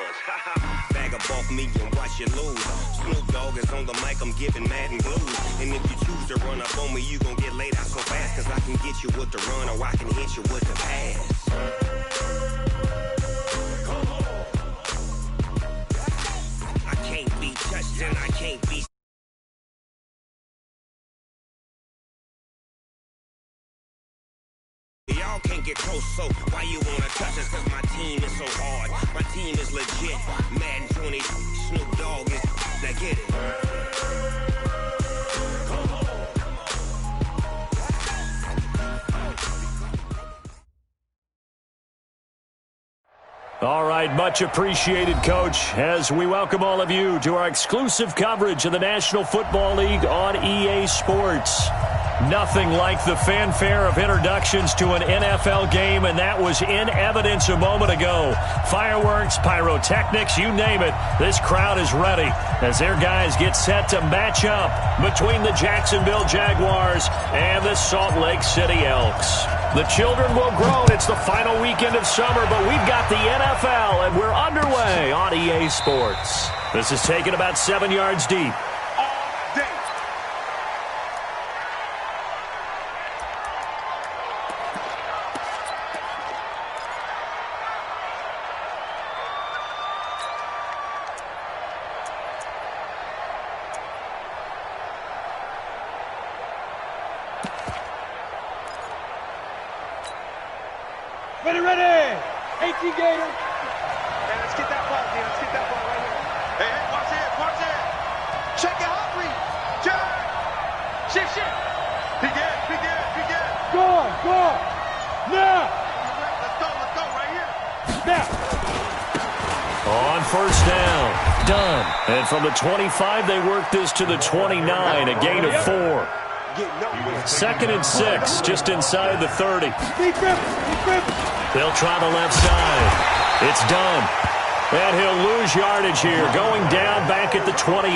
was. Bag up off me and watch you lose. Snoop Dogg is on the mic, I'm giving mad and blues. And if you choose to run up on me, you gon' get laid out so fast. Cause I can get you with the run or I can hit you with the pass. I can't be touched and I can't be. Y'all can't get close, so why you wanna touch us? Cause my team is so hard. My team is legit. Madden 20, Snoop Dogg is. Now get it. All right, much appreciated, Coach, as we welcome all of you to our exclusive coverage of the National Football League on EA Sports. Nothing like the fanfare of introductions to an NFL game, and that was in evidence a moment ago. Fireworks, pyrotechnics, you name it. This crowd is ready as their guys get set to match up between the Jacksonville Jaguars and the Salt Lake City Elks. The children will grow. It's the final weekend of summer, but we've got the NFL, and we're underway on EA Sports. This is taken about 7 yards deep. Ready! 18 Gator. Hey, let's get that ball, dude. Let's get that ball right here. Hey, watch it. Check it out, read. Check. Shift. Be good. Go on. Now. Let's go right here. Now. On first down. Done. And from the 25, they work this to the 29, a gain of 4. 2nd and 6, just inside the 30. They'll try the left side. It's done. And he'll lose yardage here, going down back at the 28.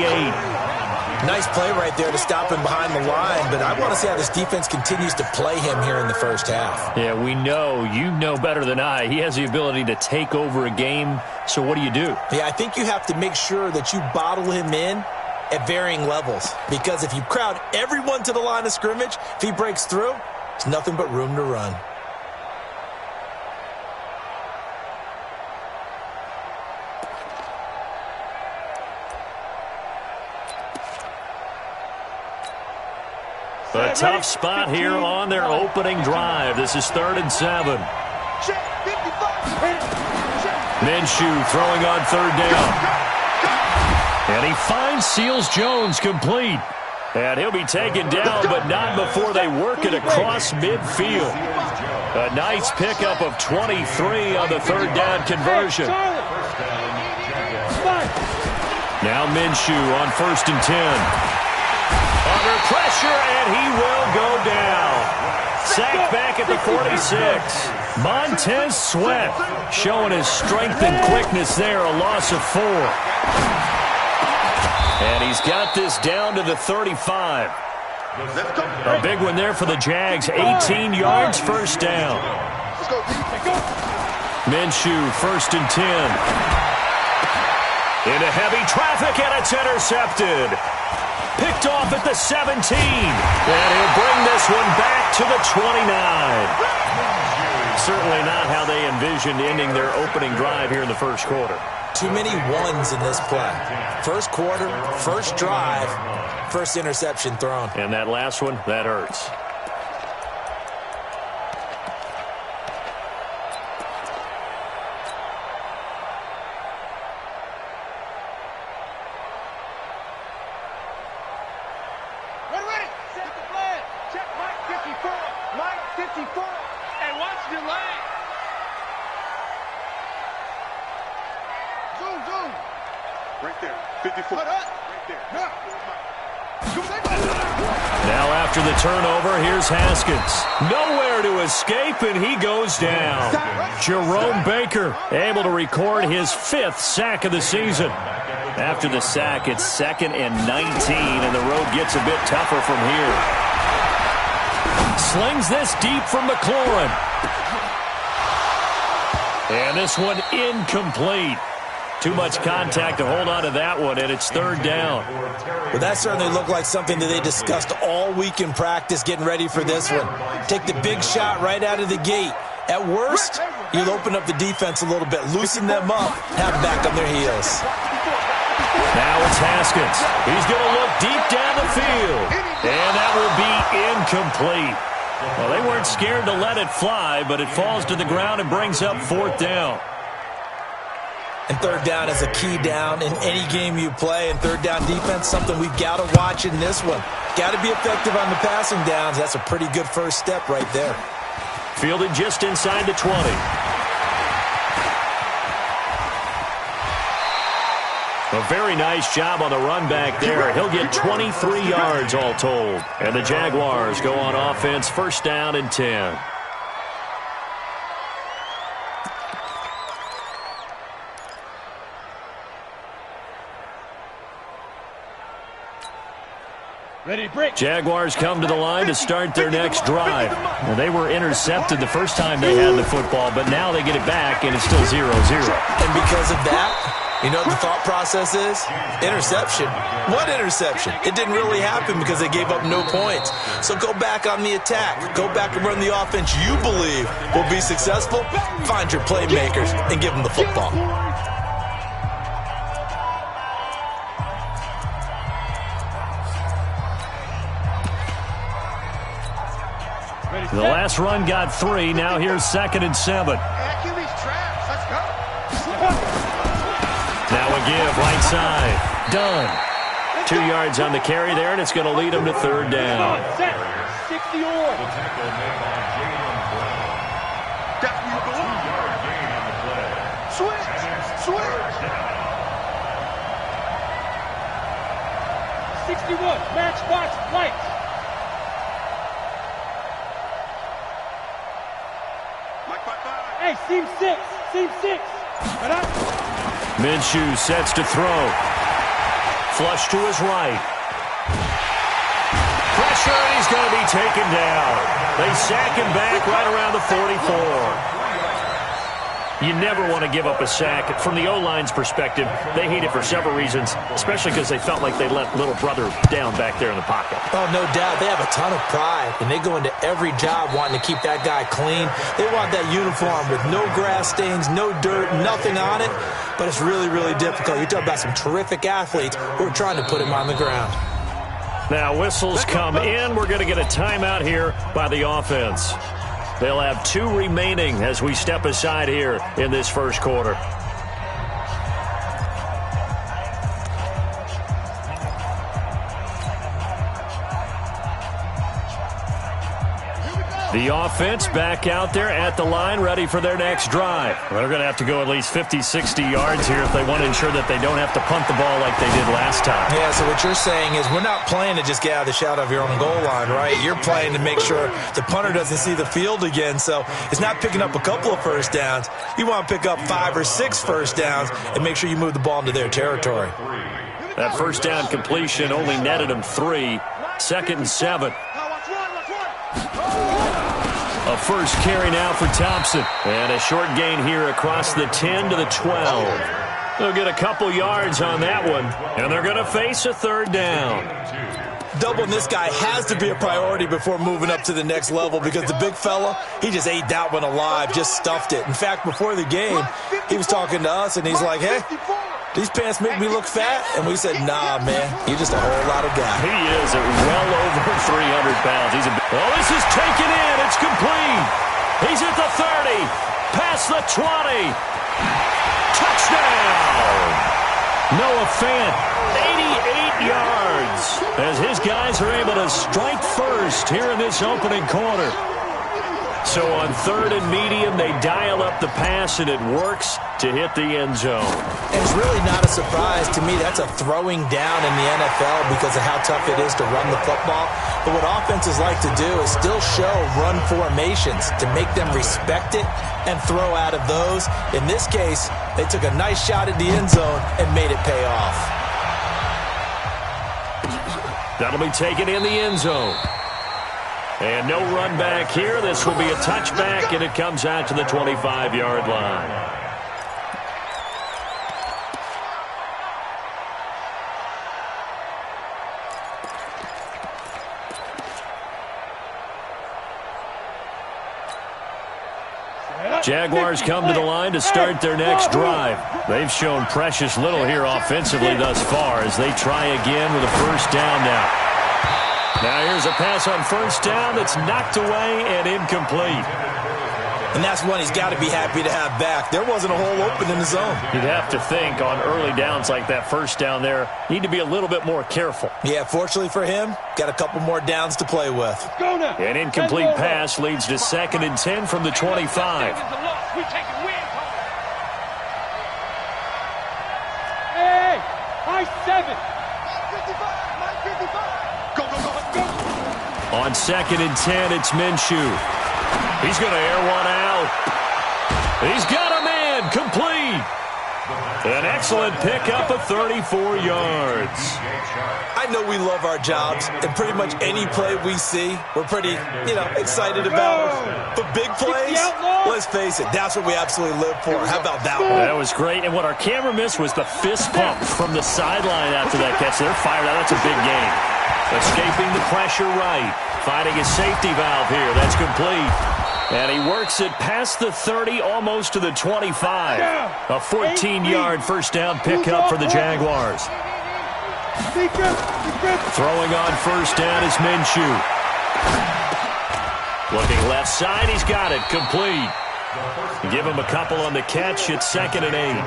Nice play right there to stop him behind the line, but I want to see how this defense continues to play him here in the first half. Yeah, we know. You know better than I. He has the ability to take over a game, so what do you do? Yeah, I think you have to make sure that you bottle him in at varying levels, because if you crowd everyone to the line of scrimmage, if he breaks through, there's nothing but room to run. A tough spot here on their opening drive. This is 3rd and 7. Minshew throwing on 3rd down. And he finds Seals Jones complete. And he'll be taken down, but not before they work it across midfield. A nice pickup of 23 on the 3rd down conversion. Now Minshew on 1st and 10. Under pressure, and he will go down. Sacked back at the 46. Montez Sweat showing his strength and quickness there, a loss of 4. And he's got this down to the 35. A big one there for the Jags. 18 yards, 1st down. Minshew, 1st and 10. Into heavy traffic, and it's intercepted. Picked off at the 17. And he'll bring this one back to the 29. Certainly not how they envisioned ending their opening drive here in the first quarter. Too many ones in this play. First quarter, first drive, first interception thrown. And that last one, that hurts. Ready. Set the flag. Check Mike 54. Mike 54. And watch the line. Zoom. Right there. 54. Right there. Now after the turnover, here's Haskins. Nowhere to escape, and he goes down. Jerome Baker able to record his 5th sack of the season. After the sack, it's 2nd and 19, and the road gets a bit tougher from here. Slings this deep from McLaurin. And this one incomplete. Too much contact to hold on to that one, and it's third down. Well, that certainly looked like something that they discussed all week in practice getting ready for this one. Take the big shot right out of the gate. At worst, you'll open up the defense a little bit, loosen them up, have them back on their heels. Now it's Haskins. He's going to look deep down the field, and that will be incomplete. Well, they weren't scared to let it fly, but it falls to the ground and brings up fourth down. And third down is a key down in any game you play. And third down defense, something we've got to watch in this one. Got to be effective on the passing downs. That's a pretty good first step right there. Fielded just inside the 20. A very nice job on the run back there. He'll get 23 yards all told. And the Jaguars go on offense, first down and 10. Jaguars come to the line to start their next drive. Well, they were intercepted the first time they had the football, but now they get it back, and it's still 0-0. And because of that, you know what the thought process is? Interception. What interception? It didn't really happen because they gave up no points. So go back on the attack. Go back and run the offense you believe will be successful. Find your playmakers and give them the football. The last run got 3. Now here's 2nd and 7. Now a give, right side. Done. 2 yards on the carry there, and it's going to lead them to third down. Matchbox lights. Hey, seam 6. Seam 6. Minshew sets to throw. Flush to his right. Pressure, and he's going to be taken down. They sack him back right around the 44. You never want to give up a sack. From the O-line's perspective, they hate it for several reasons, especially because they felt like they let little brother down back there in the pocket. Oh, no doubt. They have a ton of pride, and they go into every job wanting to keep that guy clean. They want that uniform with no grass stains, no dirt, nothing on it, but it's really, really difficult. You're talking about some terrific athletes who are trying to put him on the ground. Now whistles come in. We're going to get a timeout here by the offense. They'll have 2 remaining as we step aside here in this first quarter. The offense back out there at the line, ready for their next drive. They're going to have to go at least 50, 60 yards here if they want to ensure that they don't have to punt the ball like they did last time. Yeah, so what you're saying is we're not playing to just get out of the shadow of your own goal line, right? You're playing to make sure the punter doesn't see the field again. So it's not picking up a couple of first downs. You want to pick up 5 or 6 first downs and make sure you move the ball into their territory. That first down completion only netted them 3. 2nd and 7. A first carry now for Thompson. And a short gain here across the 10 to the 12. They'll get a couple yards on that one. And they're going to face a third down. Doubling this guy has to be a priority before moving up to the next level because the big fella, he just ate that one alive, just stuffed it. In fact, before the game, he was talking to us, and he's like, hey, these pants make me look fat? And we said, nah, man, you're just a whole lot of guy. He is at well over 300 pounds. Oh, this is taken in. It's complete. He's at the 30. Past the 20. Touchdown. Noah Fant, 88 yards. As his guys are able to strike first here in this opening quarter. So on 3rd and medium, they dial up the pass, and it works to hit the end zone. And it's really not a surprise to me. That's a throwing down in the NFL because of how tough it is to run the football. But what offenses like to do is still show run formations to make them respect it and throw out of those. In this case, they took a nice shot at the end zone and made it pay off. That'll be taken in the end zone. And no run back here. This will be a touchback, and it comes out to the 25-yard line. Jaguars come to the line to start their next drive. They've shown precious little here offensively thus far as they try again with a first down now. Now here's a pass on first down that's knocked away and incomplete. And that's one he's got to be happy to have back. There wasn't a hole open in the zone. You'd have to think on early downs like that first down there, need to be a little bit more careful. Yeah, fortunately for him, got a couple more downs to play with. An incomplete pass leads to 2nd and 10 from the 25. Hey, high 7. Go, go, go, go. On 2nd and 10, it's Minshew. He's going to air one out. He's got a man, complete. An excellent pickup of 34 yards. I know we love our jobs, and pretty much any play we see, we're pretty, excited about. But big plays, let's face it, that's what we absolutely live for. How about that one? That was great, and what our camera missed was the fist pump from the sideline after that catch. They're fired out. That's a big game. Escaping the pressure right. Finding a safety valve here. That's complete. And he works it past the 30, almost to the 25. A 14-yard first down pickup for the Jaguars. Throwing on first down is Minshew. Looking left side, he's got it. Complete. Give him a couple on the catch. It's 2nd and 8.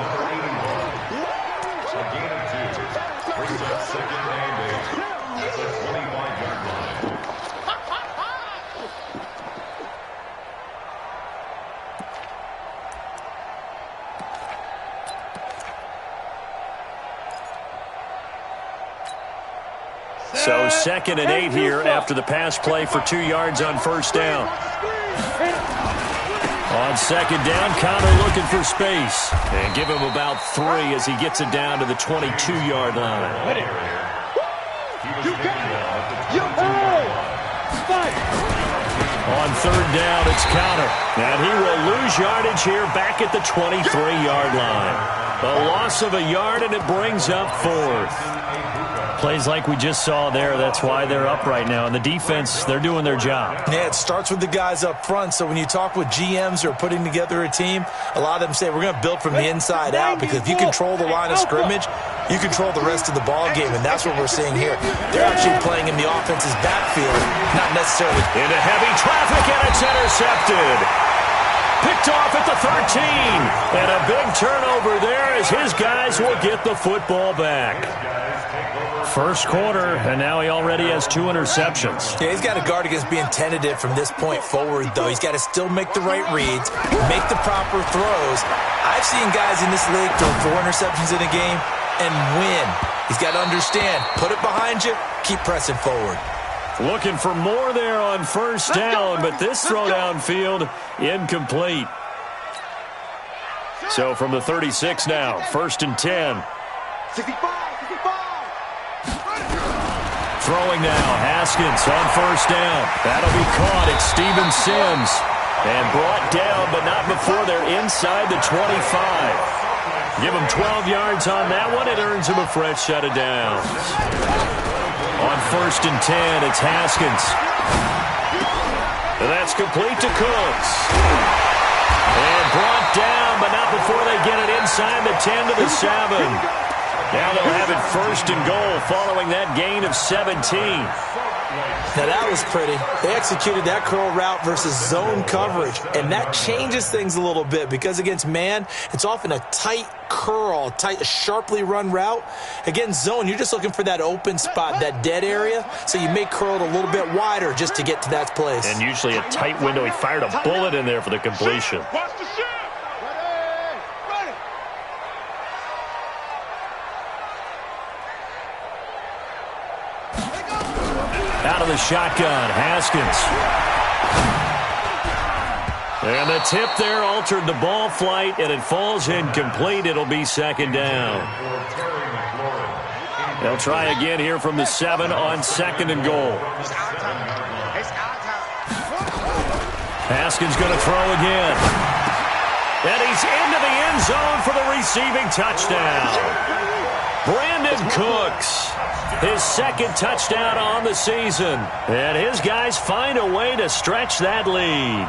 So 2nd and 8 here after the pass play for 2 yards on first down. On 2nd down, Connor looking for space. And give him about 3 as he gets it down to the 22-yard line. On 3rd down, it's Connor. And he will lose yardage here back at the 23-yard line. A loss of a yard, and it brings up 4th. Plays like we just saw there, that's why they're up right now. And the defense, they're doing their job. Yeah, it starts with the guys up front. So when you talk with GMs who are putting together a team, a lot of them say we're going to build from the inside out, because if you control the line of scrimmage, you control the rest of the ball game, and that's what we're seeing here. They're actually playing in the offense's backfield, not necessarily. Into heavy traffic, and it's intercepted. Picked off at the 13. And a big turnover there as his guys will get the football back. First quarter, and now he already has 2 interceptions. Yeah, he's got to guard against being tentative from this point forward, though. He's got to still make the right reads, make the proper throws. I've seen guys in this league throw 4 interceptions in a game and win. He's got to understand, put it behind you, keep pressing forward. Looking for more there on first down, but this throw downfield incomplete. So from the 36 now, 1st and 10. 65. Throwing now, Haskins on first down. That'll be caught. It's Steven Sims. And brought down, but not before they're inside the 25. Give him 12 yards on that one. It earns him a fresh set of downs. On 1st and 10, it's Haskins. And that's complete to Cooks. And brought down, but not before they get it inside the 10 to the 7. Now they'll have it 1st and goal following that gain of 17. Now that was pretty. They executed that curl route versus zone coverage, and that changes things a little bit because against man, it's often a tight curl, tight, sharply run route. Against zone, you're just looking for that open spot, that dead area, so you may curl it a little bit wider just to get to that place. And usually a tight window. He fired a bullet in there for the completion. Out of the shotgun, Haskins. And the tip there altered the ball flight, and it falls incomplete. It'll be 2nd down. They'll try again here from the 7 on 2nd and goal. Haskins going to throw again. And he's into the end zone for the receiving touchdown. Brandon Cooks. his second touchdown on the season. And his guys find a way to stretch that lead.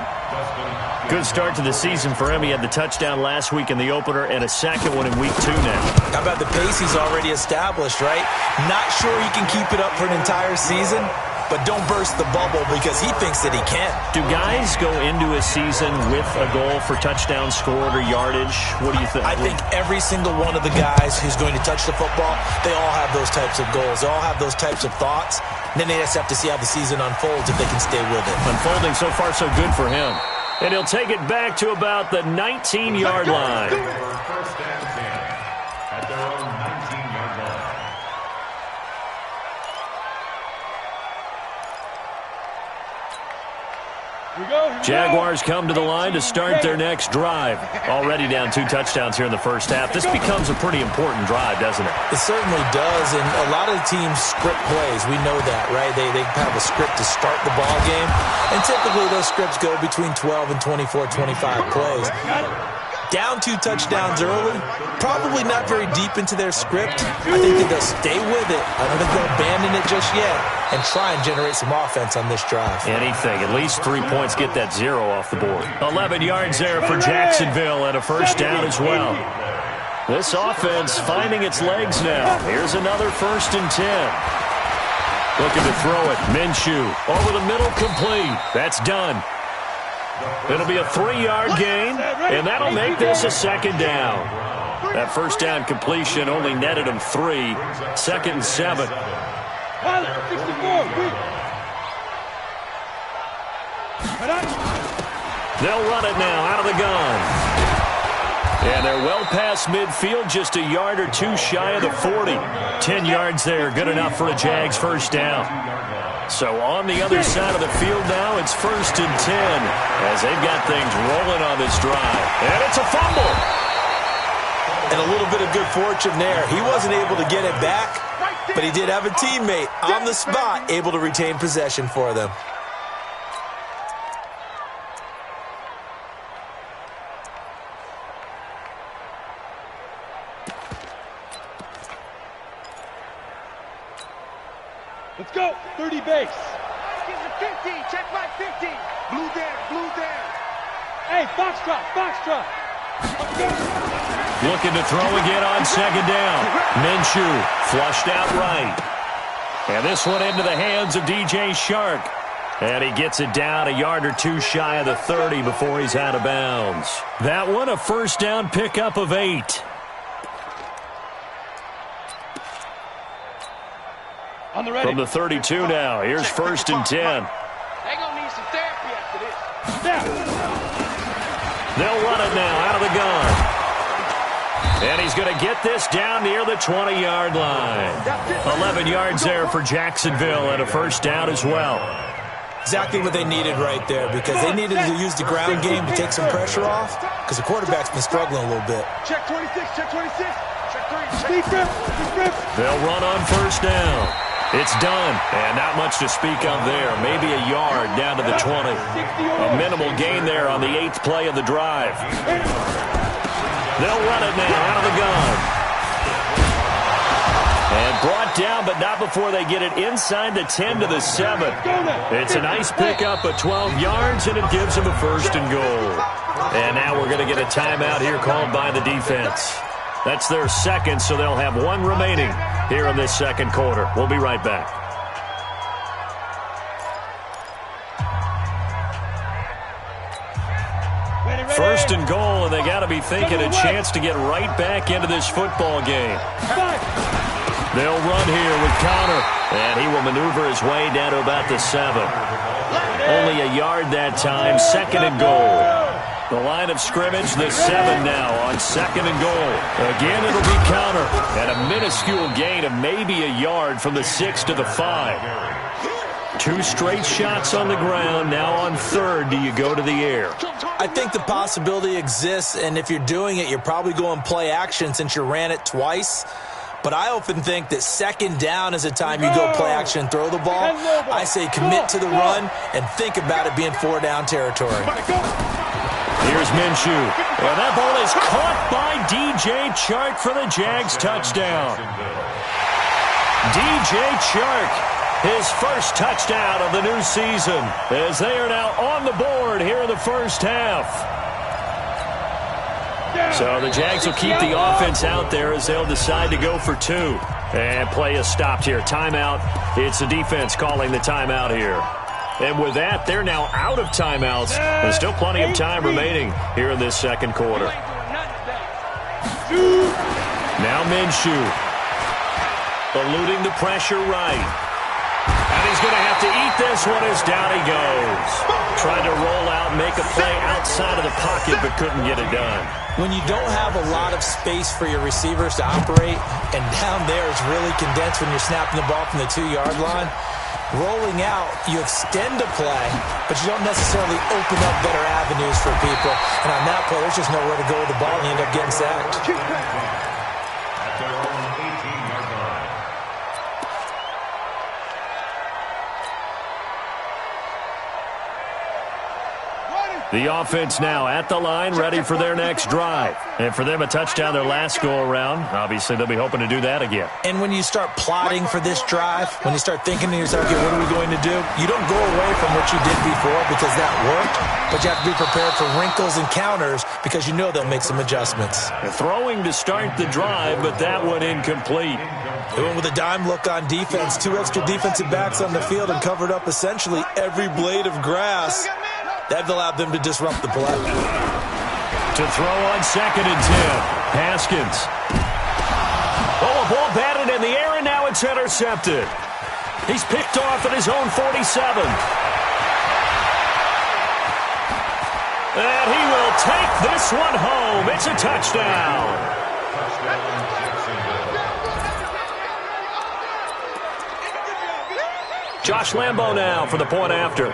Good start to the season for him. He had the touchdown last week in the opener and a second one in week 2 now. How about the pace he's already established, right? Not sure he can keep it up for an entire season, but don't burst the bubble because he thinks that he can. Do guys go into a season with a goal for touchdown scored or yardage? What do you think? I think every single one of the guys who's going to touch the football, they all have those types of goals. They all have those types of thoughts. And then they just have to see how the season unfolds if they can stay with it. Unfolding so far so good for him. And he'll take it back to about the 19-yard line. First and 10 at their own 19-yard line. Jaguars come to the line to start their next drive. Already down 2 touchdowns here in the first half. This becomes a pretty important drive, doesn't it? It certainly does, and a lot of the teams script plays. We know that, right? They have a script to start the ball game, and typically those scripts go between 12 and 24, 25 plays. Down 2 touchdowns early, probably not very deep into their script. I think that they'll stay with it. I don't think they'll abandon it just yet and try and generate some offense on this drive. Anything. At least 3 points. Get that 0 off the board. 11 yards there for Jacksonville and a first down as well. This offense finding its legs now. Here's another 1st and 10. Looking to throw it. Minshew over the middle, complete. That's done. It'll be a 3-yard gain, and that'll make this a 2nd down. That first down completion only netted him 3. 2nd and 7. They'll run it now out of the gun. And they're well past midfield, just a yard or 2 shy of the 40. 10 yards there, good enough for a Jags first down. So on the other side of the field now, it's 1st and 10 as they've got things rolling on this drive. And it's a fumble. And a little bit of good fortune there. He wasn't able to get it back, but he did have a teammate on the spot able to retain possession for them. Let's go. 30 base. Give it 50. Check my 50. Blue there. Blue there. Hey, Foxtrot. Foxtrot. Looking to throw again on 2nd down. Minshew flushed out right. And this one into the hands of DJ Shark. And he gets it down a yard or 2 shy of the 30 before he's out of bounds. That one a first down pickup of 8. From the 32 now, here's 1st and 10. They're going to need some therapy after this. They'll run it now out of the gun. And he's going to get this down near the 20-yard line. 11 yards there for Jacksonville and a first down as well. Exactly what they needed right there, because they needed to use the ground game to take some pressure off, because the quarterback's been struggling a little bit. Check 26, check 26. Check 3. They'll run on first down. It's done, and not much to speak of there. Maybe a yard down to the 20. A minimal gain there on the 8th play of the drive. They'll run it now out of the gun. And brought down, but not before they get it inside the 10 to the 7. It's a nice pickup of 12 yards, and it gives them a 1st and goal. And now we're going to get a timeout here called by the defense. That's their 2nd, so they'll have 1 remaining here in this 2nd quarter. We'll be right back. First and goal, and they got to be thinking a chance to get right back into this football game. They'll run here with Connor, and he will maneuver his way down to about the 7. Only a yard that time, 2nd and goal. The line of scrimmage, the 7 now on 2nd and goal. Again, it'll be Connor, and a minuscule gain of maybe a yard from the 6 to the 5. 2 straight shots on the ground. Now on 3rd, do you go to the air? I think the possibility exists, and if you're doing it, you're probably going play action since you ran it twice. But I often think that 2nd down is a time you go play action and throw the ball. I say commit to the run and think about it being 4-down territory. Here's Minshew. And that ball is caught by DJ Chark for the Jags touchdown. DJ Chark, his first touchdown of the new season, as they are now on the board here in the first half. So the Jags will keep the offense out there as they'll decide to go for two. And play is stopped here. Timeout. It's the defense calling the timeout here. And with that, they're now out of timeouts. There's still plenty of time remaining here in this second quarter. Now Minshew. Eluding the pressure right. And he's going to have to eat this one as down he goes. Tried to roll out and make a play outside of the pocket, but couldn't get it done. When you don't have a lot of space for your receivers to operate, and down there it's really condensed when you're snapping the ball from the 2-yard line, rolling out, you extend a play, but you don't necessarily open up better avenues for people. And on that play, there's just nowhere to go with the ball, and you end up getting sacked. At their own 18-yard line. The offense now at the line, ready for their next drive. And for them, a touchdown their last go-around. Obviously, they'll be hoping to do that again. And when you start plotting for this drive, when you start thinking to yourself, okay, what are we going to do? You don't go away from what you did before because that worked, but you have to be prepared for wrinkles and counters because you know they'll make some adjustments. Throwing to start the drive, but that one incomplete. They went with a dime look on defense, 2 extra defensive backs on the field and covered up essentially every blade of grass. That allowed them to disrupt the play. To throw on 2nd and 10. Haskins. Oh, a ball batted in the air, and now it's intercepted. He's picked off at his own 47. And he will take this one home. It's a touchdown. Josh Lambo now for the point after.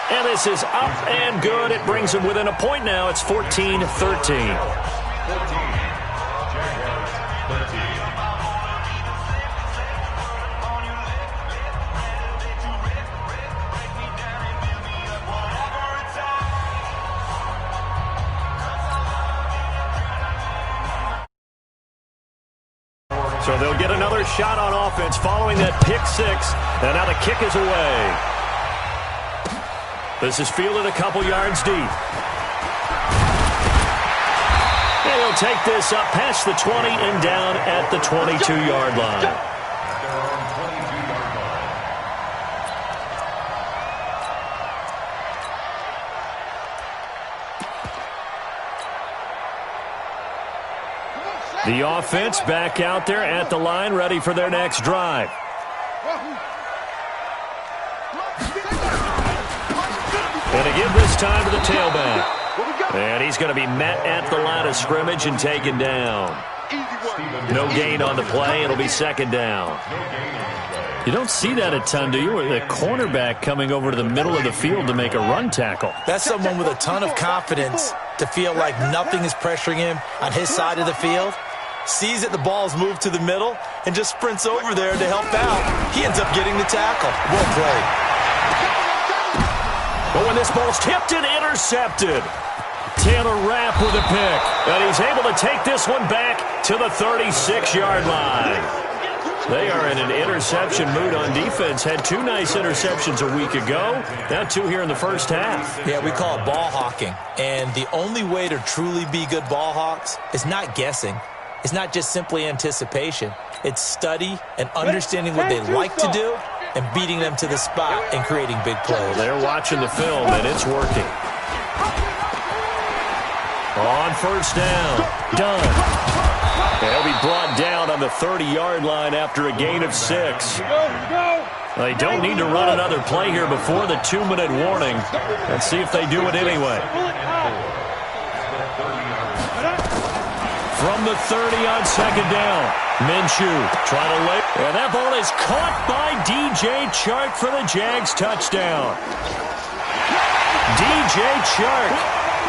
And this is up and good. It brings them within a point now. It's 14-13. So they'll get another shot on offense following that pick six. And now the kick is away. This is fielded a couple yards deep. And he'll take this up past the 20 and down at the 22-yard line. The offense back out there at the line, ready for their next drive. And to give this time to the tailback. And he's going to be met at the line of scrimmage and taken down. No gain on the play. It'll be 2nd down. You don't see that a ton, do you? The cornerback coming over to the middle of the field to make a run tackle. That's someone with a ton of confidence to feel like nothing is pressuring him on his side of the field. Sees that the ball's moved to the middle and just sprints over there to help out. He ends up getting the tackle. Well played. But when this ball's tipped and intercepted, Taylor Rapp with a pick. And he's able to take this one back to the 36-yard line. They are in an interception mood on defense. Had 2 nice interceptions a week ago. Now 2 here in the first half. Yeah, we call it ball hawking. And the only way to truly be good ball hawks is not guessing. It's not just simply anticipation. It's study and understanding what they like to do and beating them to the spot and creating big plays. They're watching the film, and it's working. On 1st down, done. They'll be brought down on the 30-yard line after a gain of 6. They don't need to run another play here before the 2-minute warning. Let's see if they do it anyway. From the 30 on 2nd down, Minshew trying to lay. And that ball is caught by DJ Chark for the Jags touchdown. DJ Chark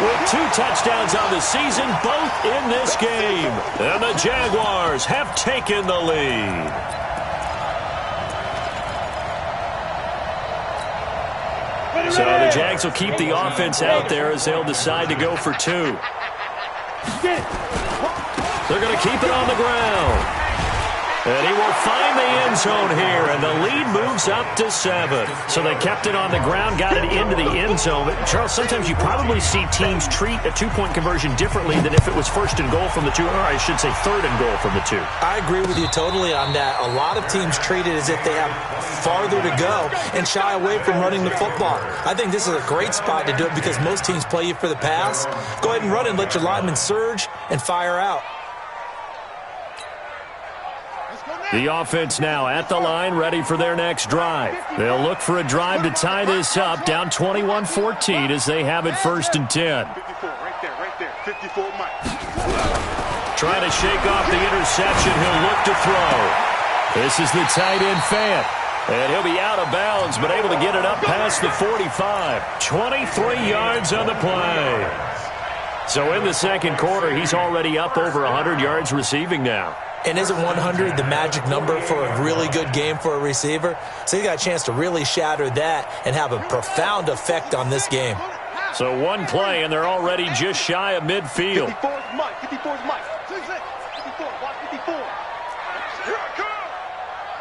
with 2 touchdowns on the season, both in this game. And the Jaguars have taken the lead. So the Jags will keep the offense out there as they'll decide to go for 2. They're going to keep it on the ground. And he will find the end zone here, and the lead moves up to 7. So they kept it on the ground, got it into the end zone. But, Charles, sometimes you probably see teams treat a two-point conversion differently than if it was first and goal from the 2, or I should say third and goal from the 2. I agree with you totally on that. A lot of teams treat it as if they have farther to go and shy away from running the football. I think this is a great spot to do it because most teams play you for the pass. Go ahead and run and let your linemen surge and fire out. The offense now at the line, ready for their next drive. They'll look for a drive to tie this up, down 21-14 as they have it 1st and 10. 54, right there, 54, Mike. Trying to shake off the interception, he'll look to throw. This is the tight end Fant, and he'll be out of bounds, but able to get it up past the 45. 23 yards on the play. So in the second quarter, he's already up over 100 yards receiving now. And isn't 100 the magic number for a really good game for a receiver? So he got a chance to really shatter that and have a profound effect on this game. So one play, and they're already just shy of midfield. 54's Mike. 54's Mike. 54, watch 54. Here I come.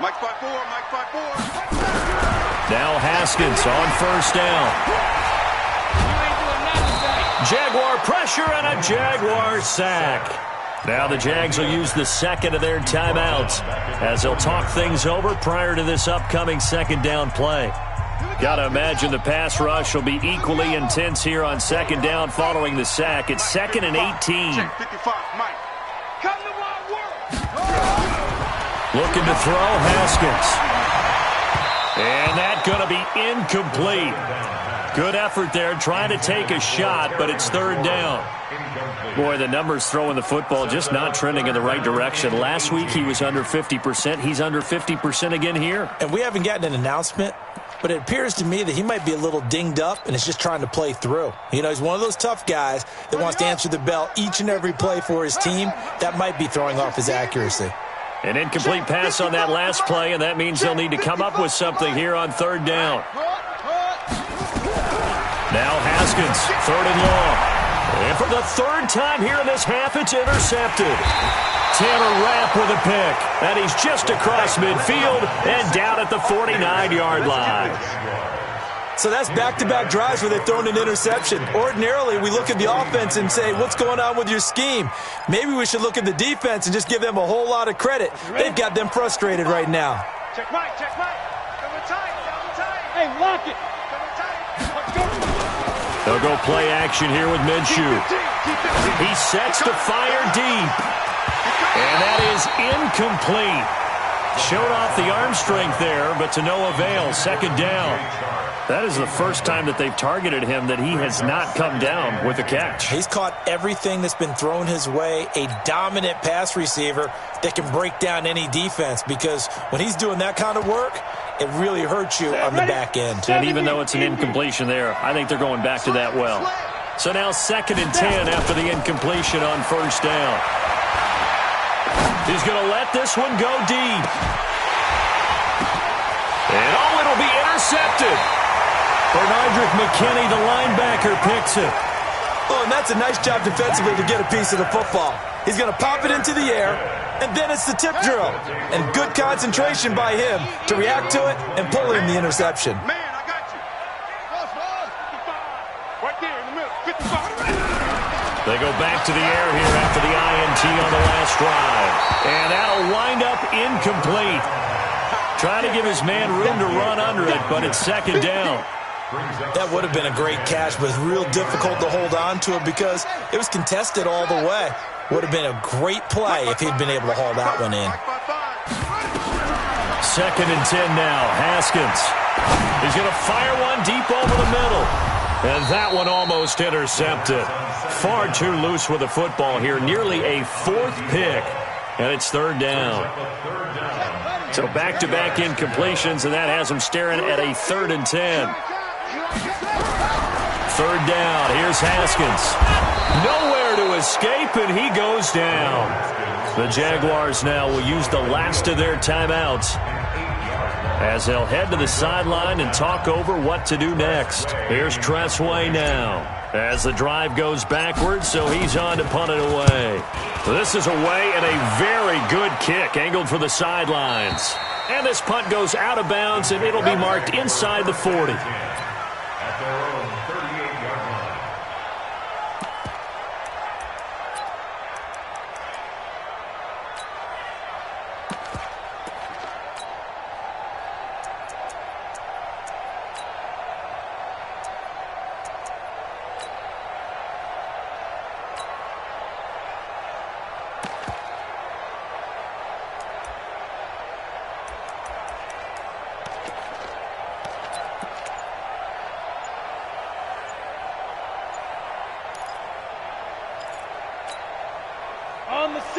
Mike 5-4, Mike 5-4. Now Haskins on 1st down. Jaguar pressure and a Jaguar sack. Now the Jags will use the second of their timeouts as they'll talk things over prior to this upcoming second down play. Got to imagine the pass rush will be equally intense here on second down following the sack. It's 2nd and 18. 55, Mike. Come to my world. Looking to throw, Haskins. And that's going to be incomplete. Good effort there, trying to take a shot, but it's 3rd down. Boy, the numbers throwing the football just not trending in the right direction. Last week he was under 50%. He's under 50% again here. And we haven't gotten an announcement, but it appears to me that he might be a little dinged up and is just trying to play through. You know, he's one of those tough guys that wants to answer the bell each and every play for his team. That might be throwing off his accuracy. An incomplete pass on that last play, and that means they'll need to come up with something here on 3rd down. Now Haskins, 3rd and long. And for the 3rd time here in this half, it's intercepted. Tanner Rapp with a pick. And he's just across midfield and down at the 49-yard line. So that's back-to-back drives where they've thrown an interception. Ordinarily, we look at the offense and say, what's going on with your scheme? Maybe we should look at the defense and just give them a whole lot of credit. They've got them frustrated right now. Check Mike, check Mike. Double tight, double tight. Hey, lock it. Double tight. Let's go. They'll go play action here with Minshew. He sets to fire deep. And that is incomplete. Showed off the arm strength there, but to no avail. 2nd down. That is the first time that they've targeted him that he has not come down with a catch. He's caught everything that's been thrown his way. A dominant pass receiver that can break down any defense, because when he's doing that kind of work, it really hurts you on the back end. And even though it's an incompletion there, I think they're going back to that well. So now 2nd and 10 after the incompletion on 1st down. He's going to let this one go deep. And it'll be intercepted. Bernardrick McKinney, the linebacker, picks it. Oh, and that's a nice job defensively to get a piece of the football. He's going to pop it into the air, and then it's the tip drill. And good concentration by him to react to it and pull in the interception. Man, I got you. 55. Right there in the middle. 55. They go back to the air here after the INT on the last drive. And that'll wind up incomplete. Trying to give his man room to run under it, but it's 2nd down. That would have been a great catch, but it's real difficult to hold on to it because it was contested all the way. Would have been a great play if he'd been able to haul that one in. 2nd and 10 now. Haskins. He's going to fire one deep over the middle. And that one almost intercepted. Far too loose with the football here. Nearly a 4th pick. And it's 3rd down. So back-to-back incompletions, and that has him staring at a 3rd and 10. 3rd down. Here's Haskins. Nowhere to escape, and he goes down. The Jaguars now will use the last of their timeouts. as they'll head to the sideline and talk over what to do next. Here's Tressway now as the drive goes backwards, so he's on to punt it away. This is away and a very good kick angled for the sidelines. And this punt goes out of bounds, and it'll be marked inside the 40. At their own 38-yard line.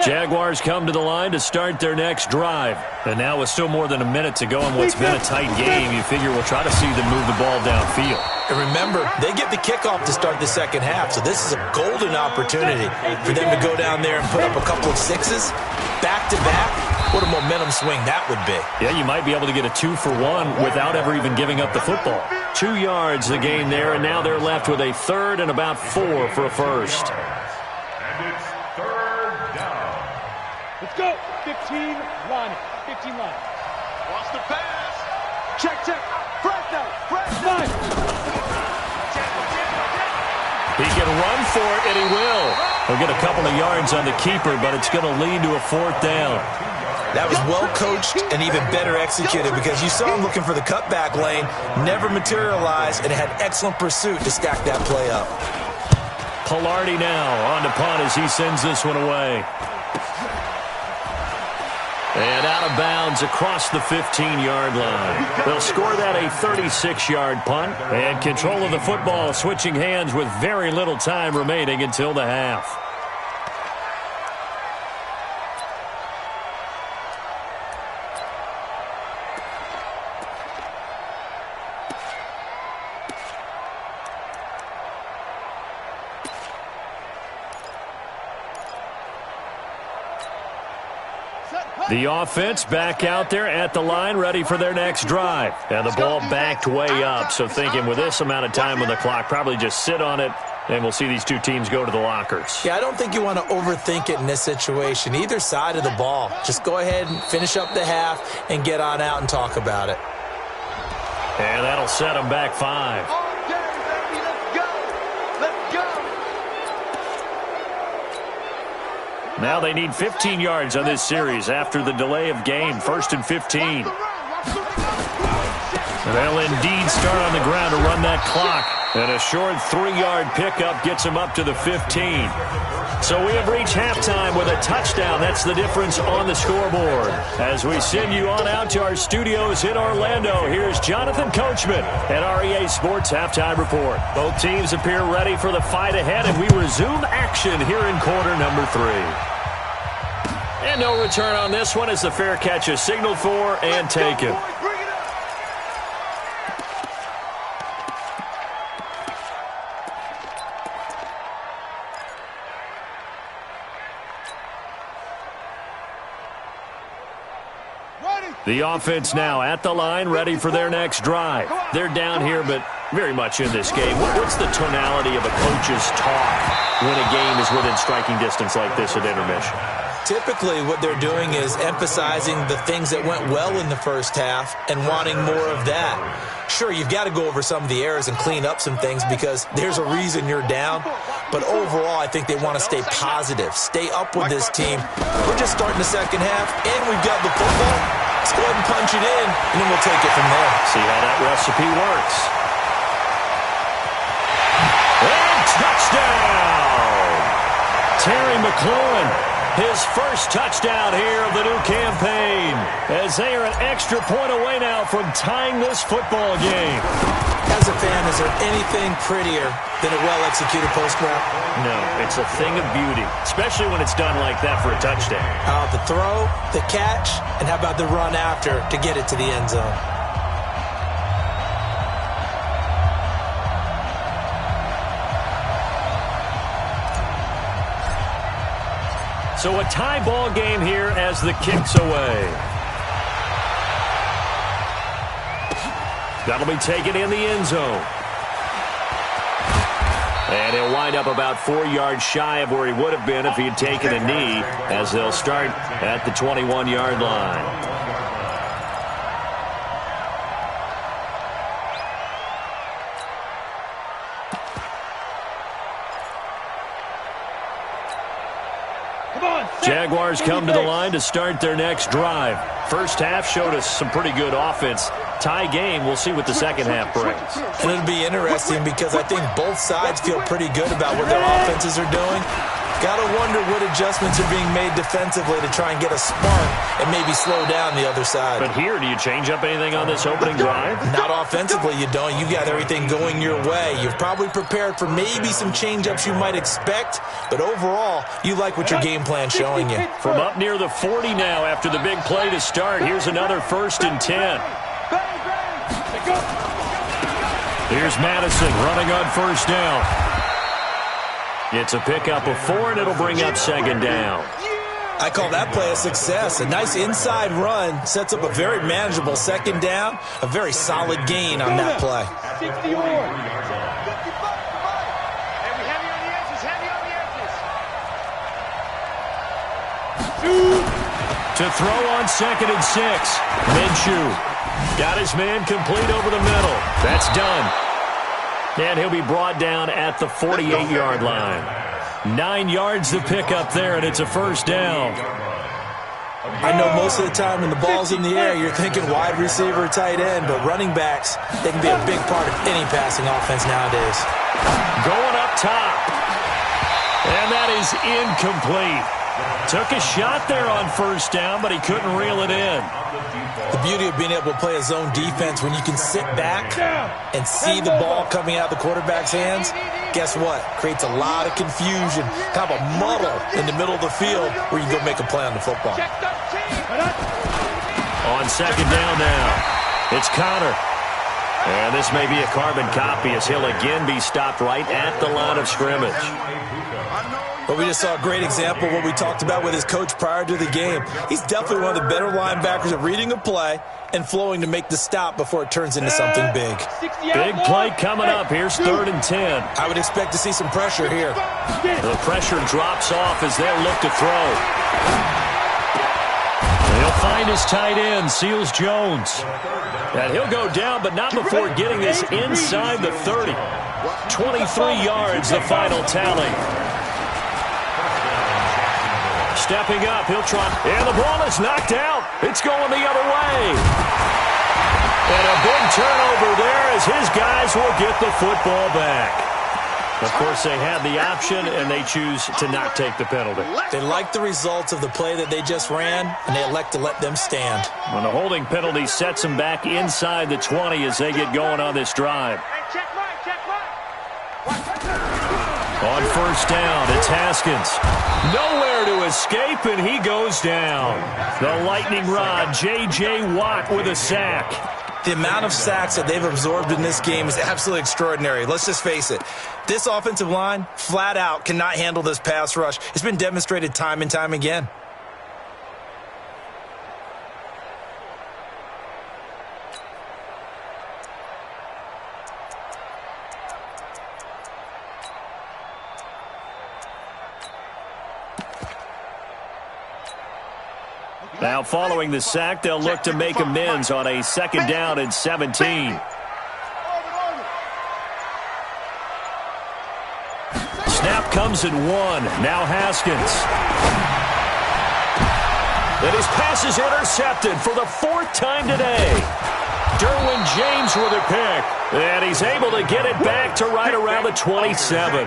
Jaguars come to the line to start their next drive. And now with still more than a minute to go in what's been a tight game, you figure we'll try to see them move the ball downfield. And remember, they get the kickoff to start the second half, so this is a golden opportunity for them to go down there and put up a couple of sixes back-to-back. What a momentum swing that would be. Yeah, you might be able to get a 2-for-1 without ever even giving up the football. 2 yards the gain there, and now they're left with a third and about 4 for a first. And it's third down. Let's go. 15 line. 15 line. Wants to pass. Check. Fresno. He can run for it, and he will. He'll get a couple of yards on the keeper, but it's going to lead to a fourth down. That was well coached and even better executed because you saw him looking for the cutback lane, never materialized, and had excellent pursuit to stack that play up. Pilardi now on to punt as he sends this one away. And out of bounds across the 15-yard line. They'll score that a 36-yard punt. And control of the football switching hands with very little time remaining until the half. The offense back out there at the line, ready for their next drive. And the ball backed way up, so thinking with this amount of time on the clock, probably just sit on it, and we'll see these two teams go to the lockers. Yeah, I don't think you want to overthink it in this situation. Either side of the ball. Just go ahead and finish up the half and get on out and talk about it. And that'll set them back 5. Now they need 15 yards on this series after the delay of game. 1st and 15. They'll indeed start on the ground to run that clock. And a short 3-yard pickup gets them up to the 15. So we have reached halftime with a touchdown. That's the difference on the scoreboard. As we send you on out to our studios in Orlando, here's Jonathan Coachman at our EA Sports Halftime Report. Both teams appear ready for the fight ahead, and we resume action here in quarter number 3. And no return on this one as the fair catch is signaled for and taken. The offense now at the line, ready for their next drive. They're down here, but very much in this game. What's the tonality of a coach's talk when a game is within striking distance like this at intermission? Typically, what they're doing is emphasizing the things that went well in the first half and wanting more of that. Sure, you've got to go over some of the errors and clean up some things because there's a reason you're down. But overall, I think they want to stay positive, stay up with this team. We're just starting the second half, and we've got the football. Let's go ahead and punch it in, and then we'll take it from there. See how that recipe works. And touchdown! Terry McLaurin, his first touchdown here of the new campaign, as they are an extra point away now from tying this football game. As a fan, is there anything prettier than a well-executed post route? No, it's a thing of beauty, especially when it's done like that for a touchdown. How about the throw, the catch, and how about the run after to get it to the end zone? So a tie ball game here as the kick's away. That'll be taken in the end zone. And he'll wind up about 4 yards shy of where he would have been if he had taken a knee, as they'll start at the 21-yard line. Jaguars come to the line to start their next drive. First half showed us some pretty good offense. Tie game, we'll see what the second half brings. And it'll be interesting because I think both sides feel pretty good about what their offenses are doing. Got to wonder what adjustments are being made defensively to try and get a spark and maybe slow down the other side. But here, do you change up anything on this opening drive? Not offensively, you don't. You got everything going your way. You've probably prepared for maybe some change-ups you might expect, but overall, you like what your game plan's showing you. From up near the 40 now after the big play to start, here's another 1st and 10. Here's Madison running on 1st down. It's a pickup of 4, and it'll bring up 2nd down. I call that play a success. A nice inside run sets up a very manageable 2nd down. A very solid gain on that play. 60 more. And we heavy on the edges, heavy on the edges. To throw on 2nd and 6. Minshew got his man complete over the middle. That's done. And he'll be brought down at the 48-yard line. 9 yards to pick up there, and it's a 1st down. I know most of the time when the ball's in the air, you're thinking wide receiver or tight end, but running backs, they can be a big part of any passing offense nowadays. Going up top. And that is incomplete. Took a shot there on 1st down, but he couldn't reel it in. The beauty of being able to play a zone defense when you can sit back and see the ball coming out of the quarterback's hands, guess what? Creates a lot of confusion, kind of a muddle in the middle of the field where you go make a play on the football. On 2nd down now, it's Connor. And this may be a carbon copy as he'll again be stopped right at the line of scrimmage. But we just saw a great example of what we talked about with his coach prior to the game. He's definitely one of the better linebackers at reading a play and flowing to make the stop before it turns into something big. Big play coming up. Here's 3rd and 10. I would expect to see some pressure here. The pressure drops off as they'll look to throw. He'll find his tight end, Seals Jones. And he'll go down, but not before getting this inside the 30. 23 yards, the final tally. Stepping up, he'll try. And the ball is knocked out. It's going the other way. And a big turnover there as his guys will get the football back. Of course, they had the option, and they choose to not take the penalty. They like the results of the play that they just ran, and they elect to let them stand. When the holding penalty sets them back inside the 20 as they get going on this drive. On 1st down, it's Haskins. Nowhere to escape, and he goes down. The lightning rod, J.J. Watt with a sack. The amount of sacks that they've absorbed in this game is absolutely extraordinary. Let's just face it. This offensive line, flat out, cannot handle this pass rush. It's been demonstrated time and time again. Now following the sack, they'll look to make amends on a 2nd down and 17. Snap comes at 1. Now Haskins. And his pass is intercepted for the 4th time today. Derwin James with a pick. And he's able to get it back to right around the 27.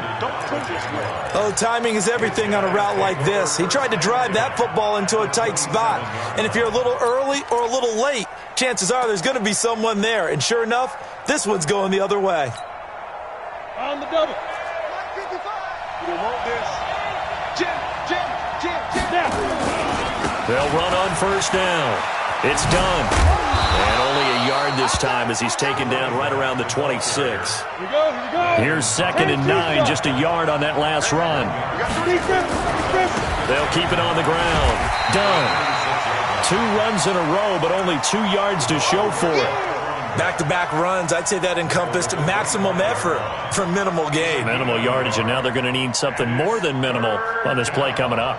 Oh, timing is everything on a route like this. He tried to drive that football into a tight spot. And if you're a little early or a little late, chances are there's going to be someone there. And sure enough, this one's going the other way. On the double. You want this. Jim. They'll run on 1st down. It's done. And only a yard this time as he's taken down right around the 26. Here we go. Here's 2nd and 9, just a yard on that last run. They'll keep it on the ground. Done. 2 runs in a row, but only 2 yards to show for it. Back-to-back runs, I'd say that encompassed maximum effort for minimal gain. Minimal yardage, and now they're going to need something more than minimal on this play coming up.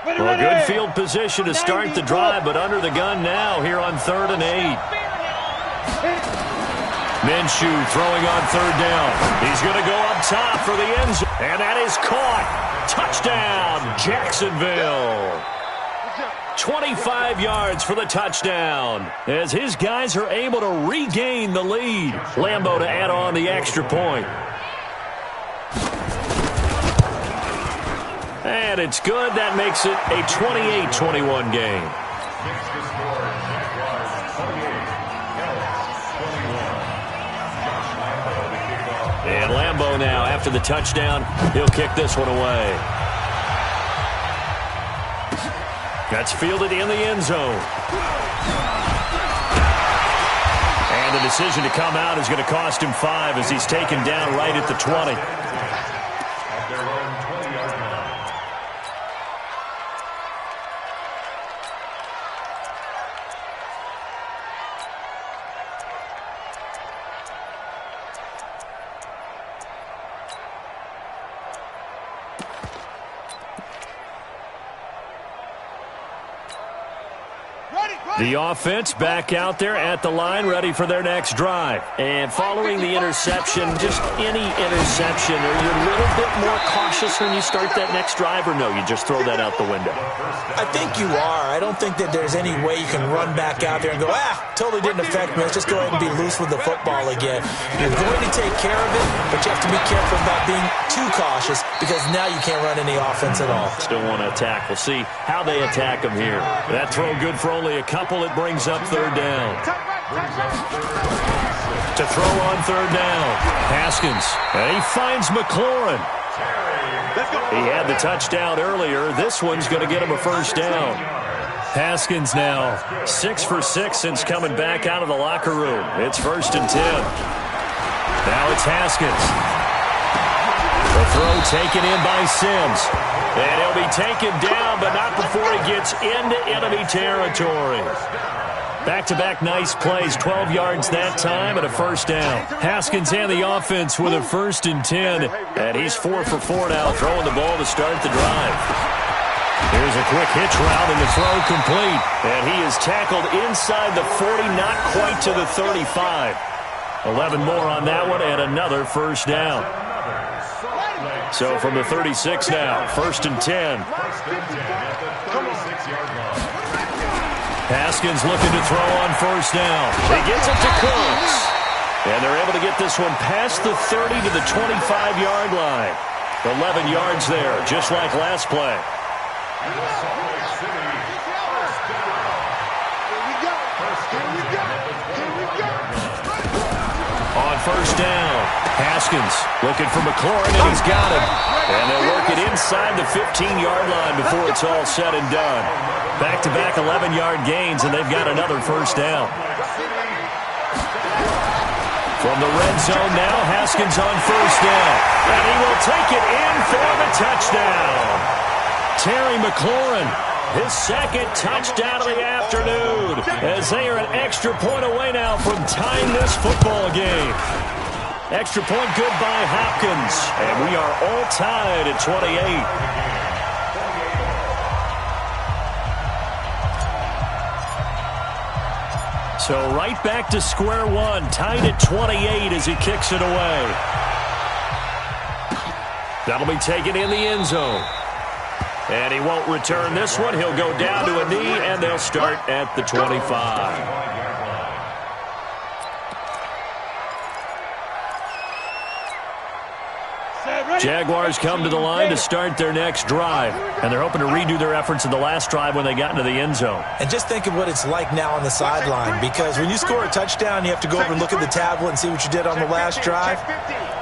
Well, good field position to start the drive, but under the gun now here on 3rd and 8. Minshew throwing on 3rd down. He's going to go up top for the end zone. And that is caught. Touchdown, Jacksonville. 25 yards for the touchdown as his guys are able to regain the lead. Lambeau to add on the extra point. And it's good. That makes it a 28-21 game. And Lambeau now, after the touchdown, he'll kick this one away. That's fielded in the end zone. And the decision to come out is going to cost him 5 as he's taken down right at the 20. The offense back out there at the line, ready for their next drive. And following the interception, just any interception, are you a little bit more cautious when you start that next drive, or no, you just throw that out the window? I think you are. I don't think that there's any way you can run back out there and go, totally didn't affect me. Let's just go ahead and be loose with the football again. You're going to take care of it, but you have to be careful about being too cautious because now you can't run any offense at all. Still want to attack. We'll see how they attack him here. That throw good for only a couple. It brings up 3rd down. To throw on 3rd down. Haskins. And he finds McLaurin. He had the touchdown earlier. This one's going to get him a 1st down. Haskins now 6 for 6 since coming back out of the locker room. It's 1st and 10. Now it's Haskins. The throw taken in by Sims. And he'll be taken down, but not before he gets into enemy territory. Back-to-back nice plays, 12 yards that time and a 1st down. Haskins and the offense with a 1st and 10. And he's 4 for 4 now, throwing the ball to start the drive. Here's a quick hitch route and the throw complete. And he is tackled inside the 40, not quite to the 35. 11 more on that one and another 1st down. So from the 36 now, 1st and 10. Haskins looking to throw on 1st down. He gets it to Cooks. And they're able to get this one past the 30 to the 25-yard line. 11 yards there, just like last play. On 1st down, Haskins looking for McLaurin, and he's got him. And they'll work it inside the 15-yard line before it's all said and done. Back-to-back 11-yard gains, and they've got another 1st down. From the red zone now, Haskins on 1st down. And he will take it in for the touchdown. Terry McLaurin, his 2nd touchdown of the afternoon, as they are an extra point away now from tying this football game. Extra point good by Hopkins, and we are all tied at 28. So right back to square one, tied at 28 as he kicks it away. That'll be taken in the end zone. And he won't return this one. He'll go down to a knee, and they'll start at the 25. Jaguars come to the line to start their next drive, and they're hoping to redo their efforts in the last drive when they got into the end zone. And just think of what it's like now on the sideline, because when you score a touchdown, you have to go over and look at the tablet and see what you did on the last drive.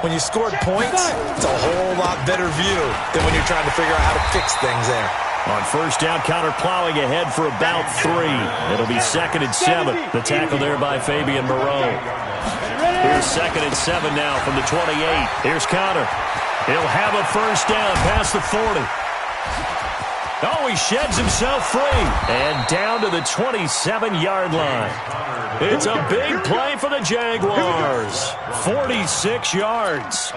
When you scored points, it's a whole lot better view than when you're trying to figure out how to fix things there. On 1st down, counter plowing ahead for about 3. It'll be 2nd and 7. The tackle there by Fabian Moreau. Here's 2nd and 7 now from the 28. Here's Connor. He'll have a first down past the 40. Oh, he sheds himself free. And down to the 27-yard line. It's a big play for the Jaguars. 46 yards.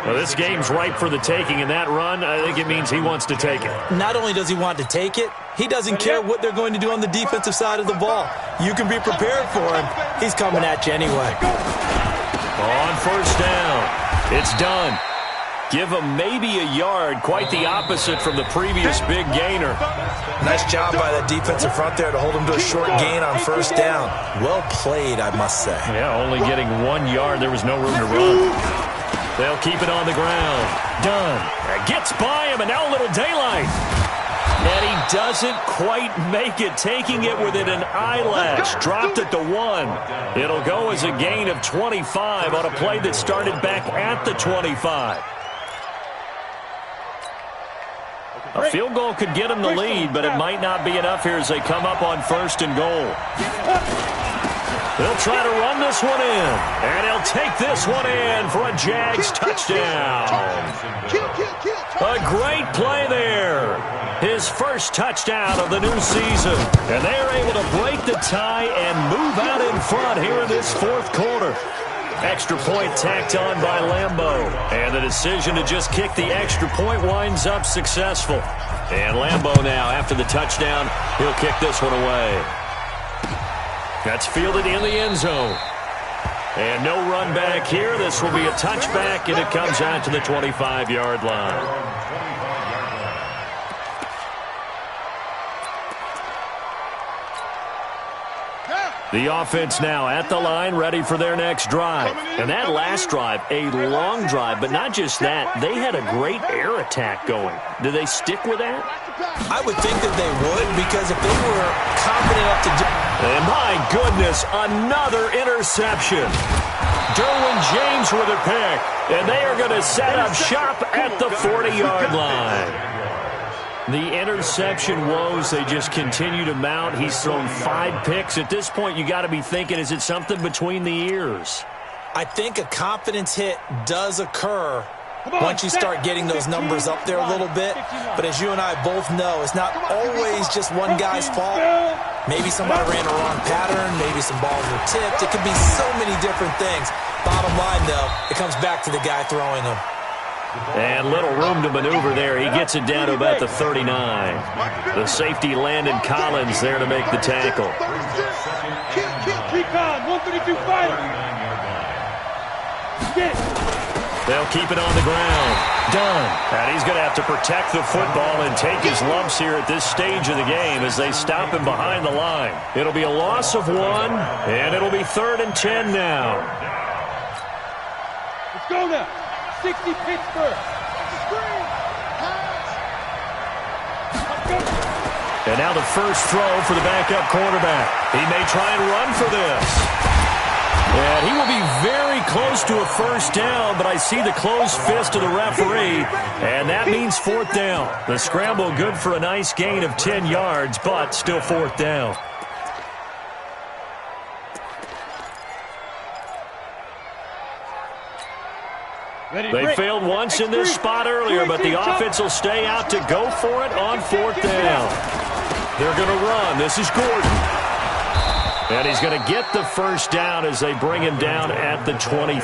Well, this game's ripe for the taking, and that run, I think it means he wants to take it. Not only does he want to take it, he doesn't care what they're going to do on the defensive side of the ball. You can be prepared for him. He's coming at you anyway. On first down, it's done. Give him maybe a yard, quite the opposite from the previous big gainer. Nice job by that defensive front there to hold him to a short gain on first down. Well played, I must say. Yeah, only getting 1 yard. There was no room to run. They'll keep it on the ground. Done. Gets by him, and now a little daylight. And he doesn't quite make it, taking it within an eyelash. Dropped at the 1. It'll go as a gain of 25 on a play that started back at the 25. A field goal could get him the lead, but it might not be enough here as they come up on 1st and goal. They'll try to run this one in, and he'll take this one in for a Jags touchdown. A great play there. His first touchdown of the new season. And they're able to break the tie and move out in front here in this 4th quarter. Extra point tacked on by Lambeau. And the decision to just kick the extra point winds up successful. And Lambeau now, after the touchdown, he'll kick this one away. That's fielded in the end zone. And no run back here. This will be a touchback, and it comes out to the 25-yard line. The offense now at the line, ready for their next drive. And that last drive, a long drive, but not just that. They had a great air attack going. Do they stick with that? I would think that they would, because if they were confident enough to do... And my goodness, another interception. Derwin James with a pick. And they are going to set up shop at the 40-yard line. The interception woes, they just continue to mount. He's thrown 5 picks. At this point, you got to be thinking, is it something between the ears? I think a confidence hit does occur once you start getting those numbers up there a little bit. But as you and I both know, it's not always just one guy's fault. Maybe somebody ran a wrong pattern. Maybe some balls were tipped. It could be so many different things. Bottom line, though, it comes back to the guy throwing them. And little room to maneuver there. He gets it down to about the 39. The safety, Landon Collins, there to make the tackle. They'll keep it on the ground. Done. And he's going to have to protect the football and take his lumps here at this stage of the game as they stop him behind the line. It'll be a loss of 1, and it'll be 3rd and 10 now. Let's go now. 60 Pittsburgh. And now the first throw for the backup quarterback. He may try and run for this. And he will be very close to a first down, but I see the closed fist of the referee, and that means 4th down. The scramble good for a nice gain of 10 yards, but still 4th down. They failed once in this spot earlier, but the offense will stay out to go for it on 4th down. They're going to run. This is Gordon. And he's going to get the first down as they bring him down at the 23.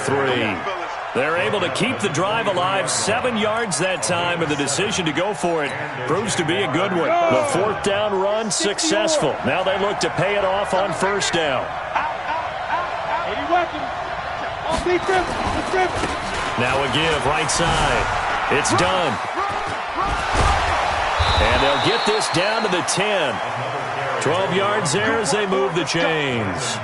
They're able to keep the drive alive, 7 yards that time, and the decision to go for it proves to be a good one. The 4th down run successful. Now they look to pay it off on first down. Now a give, right side. It's done. And they'll get this down to the 10. 12 yards there as they move the chains.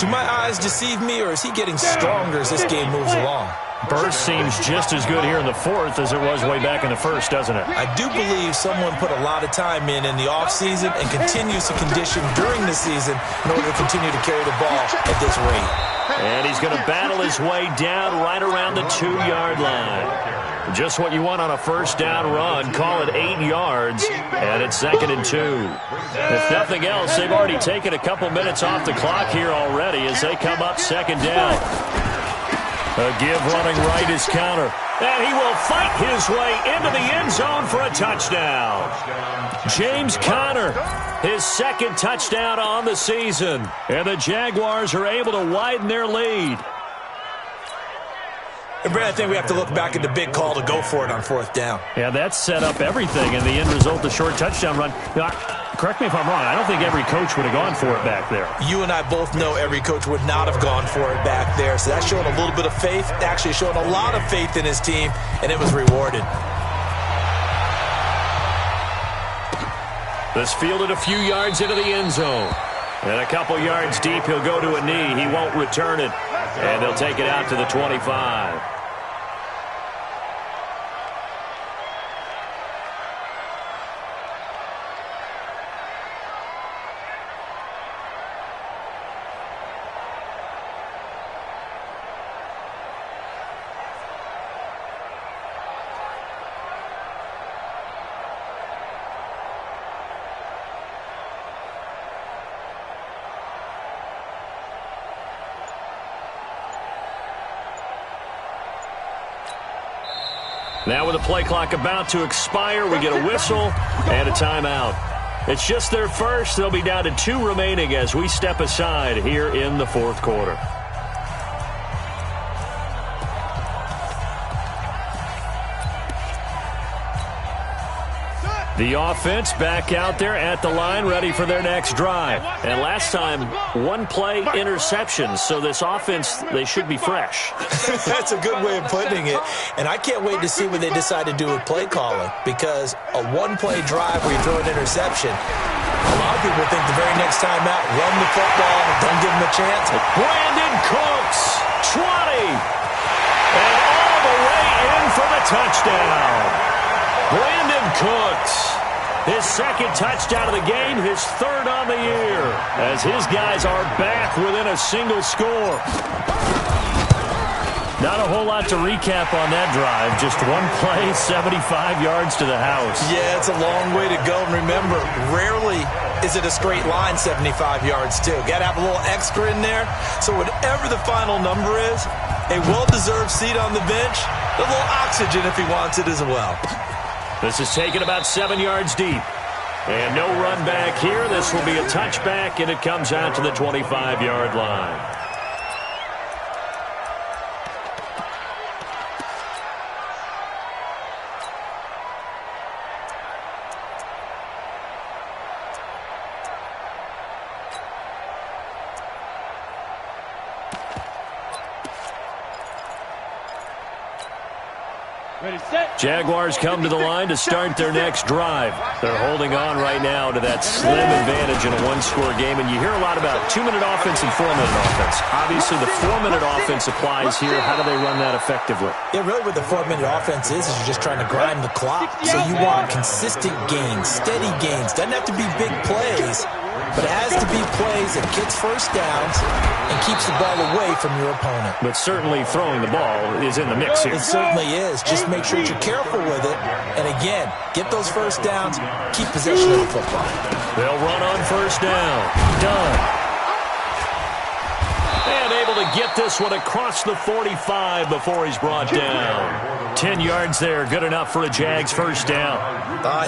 Do my eyes deceive me, or is he getting stronger as this game moves along? Burst seems just as good here in the 4th as it was way back in the 1st, doesn't it? I do believe someone put a lot of time in the offseason and continues to condition during the season in order to continue to carry the ball at this rate. And he's going to battle his way down right around the 2-yard line. Just what you want on a first down run. Call it 8 yards, and it's 2nd and 2. If nothing else, they've already taken a couple minutes off the clock here already as they come up 2nd down. A give running right is Conner. And he will fight his way into the end zone for a touchdown. James Conner, his 2nd touchdown on the season. And the Jaguars are able to widen their lead. And Brad, I think we have to look back at the big call to go for it on 4th down. Yeah, that set up everything, and the end result, the short touchdown run. Now, correct me if I'm wrong, I don't think every coach would have gone for it back there. You and I both know every coach would not have gone for it back there, so that showed a little bit of faith, actually showed a lot of faith in his team, and it was rewarded. This fielded a few yards into the end zone. And a couple yards deep, he'll go to a knee. He won't return it. And they'll take it out to the 25. Now with the play clock about to expire, we get a whistle and a timeout. It's just their first. They'll be down to 2 remaining as we step aside here in the 4th quarter. The offense back out there at the line, ready for their next drive. And last time, 1-play interception, so this offense, they should be fresh. That's a good way of putting it. And I can't wait to see what they decide to do with play calling, because a 1-play drive where you throw an interception, a lot of people think the very next time out, run the football, don't give them a chance. Brandon Cooks, 20, and all the way in for the touchdown. Brandon Cooks, his 2nd touchdown of the game, his 3rd on the year, as his guys are back within a single score. Not a whole lot to recap on that drive. Just 1 play, 75 yards to the house. Yeah, it's a long way to go. And remember, rarely is it a straight line 75 yards, too. Got to have a little extra in there. So whatever the final number is, a well-deserved seat on the bench, a little oxygen if he wants it as well. This is taken about 7 yards deep. And no run back here. This will be a touchback, and it comes out to the 25-yard line. Jaguars come to the line to start their next drive. They're holding on right now to that slim advantage in a 1-score game. And you hear a lot about 2-minute offense and 4-minute offense. Obviously, the 4-minute offense applies here. How do they run that effectively? Yeah, really what the 4-minute offense is you're just trying to grind the clock. So you want consistent gains, steady gains. Doesn't have to be big plays, but it has to be plays that gets first downs and keeps the ball away from your opponent. But certainly throwing the ball is in the mix here. It certainly is. Just make sure you're careful with it. And again, get those first downs, keep possession of the football. They'll run on first down. Done. And able to get this one across the 45 before he's brought down. 10 yards there, good enough for a Jags first down.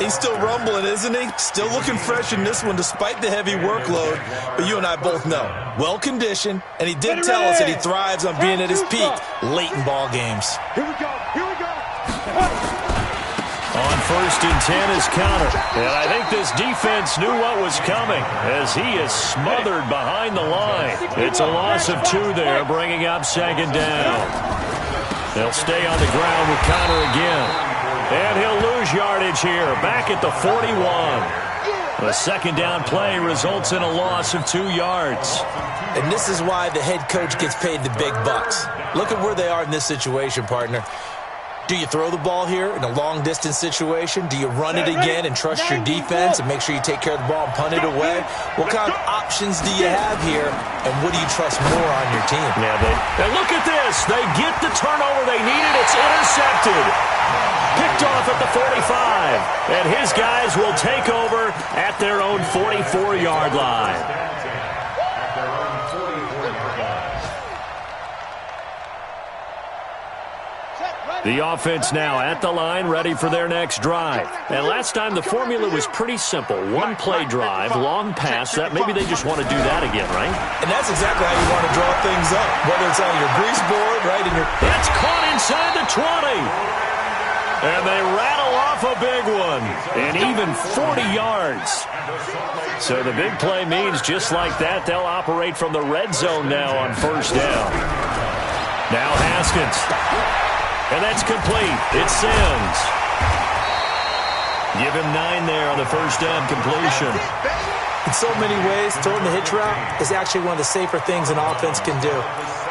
He's still rumbling, isn't he? Still looking fresh in this one despite the heavy workload. But you and I both know, well-conditioned, and he did tell us that he thrives on being at his peak late in ball games. Here we go. Here we go. On 1st and 10 is Conner. And I think this defense knew what was coming as he is smothered behind the line. It's a loss of 2 there, bringing up 2nd down. They'll stay on the ground with Conner again. And he'll lose yardage here, back at the 41. The 2nd down play results in a loss of 2 yards. And this is why the head coach gets paid the big bucks. Look at where they are in this situation, partner. Do you throw the ball here in a long-distance situation? Do you run it again and trust your defense and make sure you take care of the ball and punt it away? What kind of options do you have here, and what do you trust more on your team? Yeah, and look at this. They get the turnover they needed. It's intercepted. Picked off at the 45. And his guys will take over at their own 44-yard line. The offense now at the line, ready for their next drive. And last time, the formula was pretty simple. One-play drive, long pass. That maybe they just want to do that again, right? And that's exactly how you want to draw things up, whether it's on your grease board, right? It's caught inside the 20. And they rattle off a big one. And even 40 yards. So the big play means just like that, they'll operate from the red zone now on first down. Now Haskins. And that's complete. It's Sims. Give him 9 there on the first down completion. In so many ways, throwing the hitch route is actually one of the safer things an offense can do.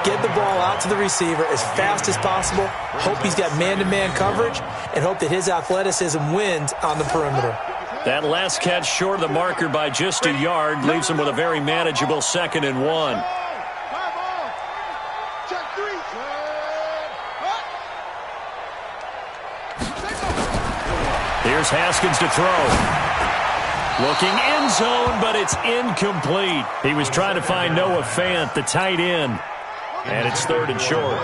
Get the ball out to the receiver as fast as possible, hope he's got man-to-man coverage, and hope that his athleticism wins on the perimeter. That last catch short of the marker by just a yard leaves him with a very manageable 2nd and 1. Here's Haskins to throw. Looking end zone, but it's incomplete. He was trying to find Noah Fant, the tight end. And it's 3rd and short.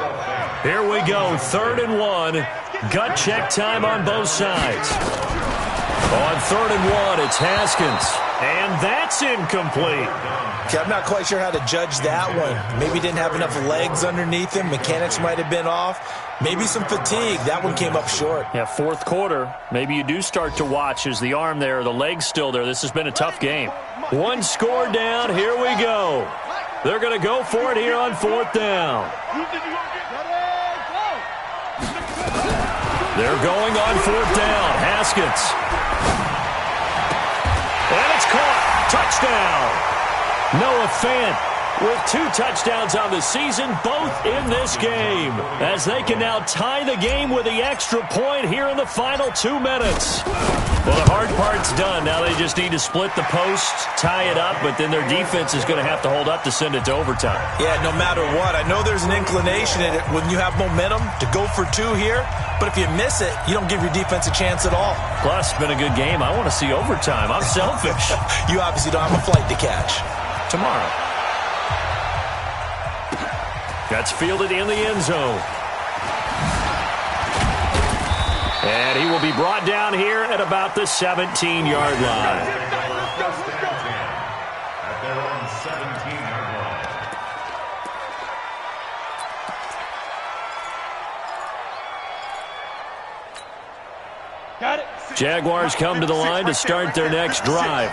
Here we go, 3rd and 1. Gut check time on both sides. On 3rd and 1, it's Haskins. And that's incomplete. Okay, I'm not quite sure how to judge that one. Maybe he didn't have enough legs underneath him. Mechanics might have been off. Maybe some fatigue. That one came up short. Yeah, 4th quarter. Maybe you do start to watch as the arm there, the leg's still there. This has been a tough game. 1 score down. Here we go. They're going to go for it here on 4th down. They're going on 4th down. Haskins. And it's caught. Touchdown. Noah Fant with 2 touchdowns on the season, both in this game, as they can now tie the game with the extra point here in the final 2 minutes. Well, the hard part's done. Now they just need to split the post, tie it up, but then their defense is going to have to hold up to send it to overtime. Yeah, no matter what. I know there's an inclination in it when you have momentum to go for 2 here, but if you miss it, you don't give your defense a chance at all. Plus, it's been a good game. I want to see overtime. I'm selfish. You obviously don't have a flight to catch. Tomorrow. That's fielded in the end zone. And he will be brought down here at about the 17-yard line. At their own 17-yard line. Got it. Jaguars come to the line to start their next drive.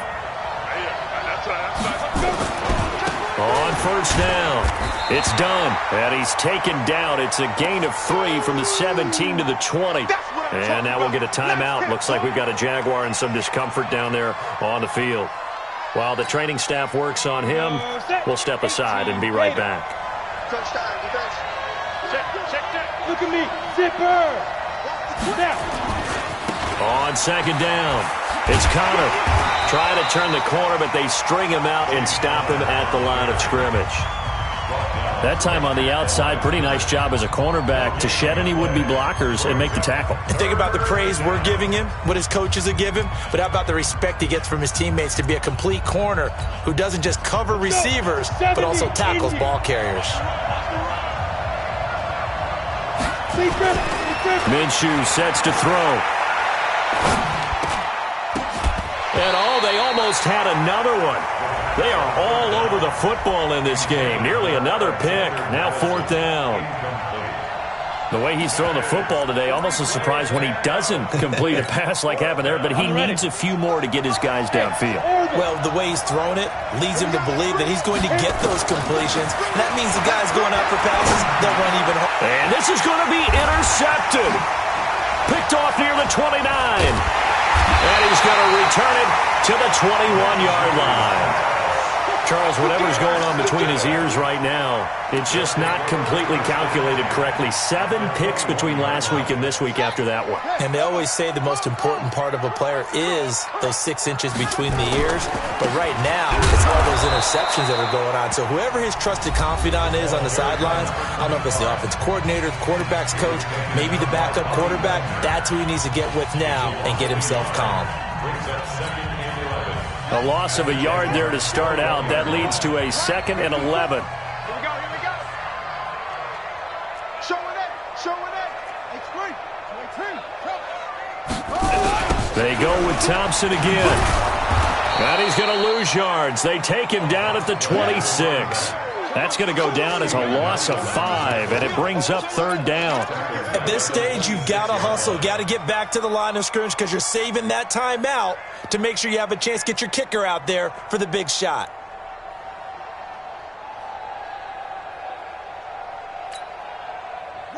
On first down, it's done, and he's taken down. It's a gain of 3 from the 17 to the 20. And now we'll get a timeout. Looks like we've got a Jaguar and some discomfort down there on the field. While the training staff works on him, we'll step aside and be right back. Look at me, zipper. On 2nd down, it's Connor. Trying to turn the corner, but they string him out and stop him at the line of scrimmage. That time on the outside, pretty nice job as a cornerback to shed any would-be blockers and make the tackle. And think about the praise we're giving him, what his coaches have given him, but how about the respect he gets from his teammates to be a complete corner who doesn't just cover receivers, but also tackles ball carriers. Minshew sets to throw. And they almost had another one. They are all over the football in this game. Nearly another pick. Now 4th down. The way he's throwing the football today, almost a surprise when he doesn't complete a pass like happened there, but he needs a few more to get his guys downfield. Well, the way he's thrown it leads him to believe that he's going to get those completions. And that means the guys going out for passes, they'll run even harder. And this is going to be intercepted. Picked off near the 29. And he's going to return it to the 21-yard line. Charles, whatever's going on between his ears right now. It's just not completely calculated correctly. 7 picks between last week and this week after that one. And they always say the most important part of a player is those 6 inches between the ears. But right now, it's all those interceptions that are going on. So whoever his trusted confidant is on the sidelines, I don't know if it's the offense coordinator, the quarterback's coach, maybe the backup quarterback, that's who he needs to get with now and get himself calm. A loss of a yard there to start out. That leads to a 2nd and 11. Here we go, here we go. Showing it, showing it. H3, They go with Thompson again. And he's going to lose yards. They take him down at the 26. That's going to go down as a loss of 5, and it brings up 3rd down. At this stage, you've got to hustle. Got to get back to the line of scrimmage because you're saving that timeout to make sure you have a chance to get your kicker out there for the big shot.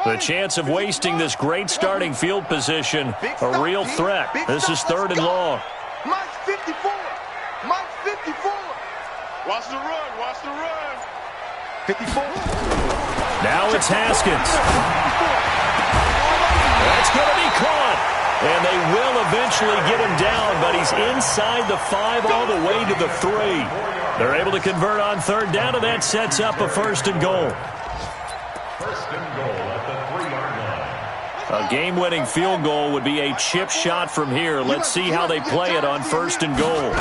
The chance of wasting this great starting field position, a real threat. This is 3rd and long. Mike's 54. Mike's 54. Watch the run. Watch the run. 54. Now it's Haskins. That's going to be caught. And they will eventually get him down, but he's inside the 5 all the way to the 3. They're able to convert on 3rd down, and that sets up a 1st and goal. 1st and goal at the 3-yard line. A game-winning field goal would be a chip shot from here. Let's see how they play it on 1st and goal.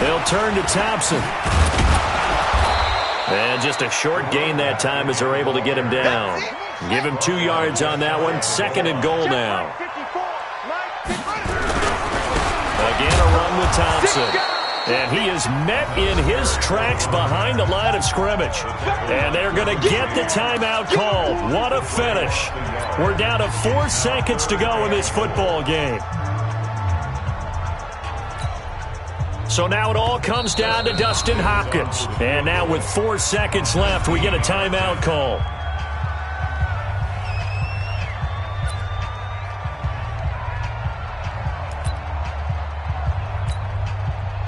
They'll turn to Thompson. And just a short gain that time as they're able to get him down. Give him 2 yards on that one. 2nd and goal now. Again, a run with Thompson. And he is met in his tracks behind the line of scrimmage. And they're going to get the timeout called. What a finish. We're down to 4 seconds to go in this football game. So now it all comes down to Dustin Hopkins. And now with 4 seconds left, we get a timeout call.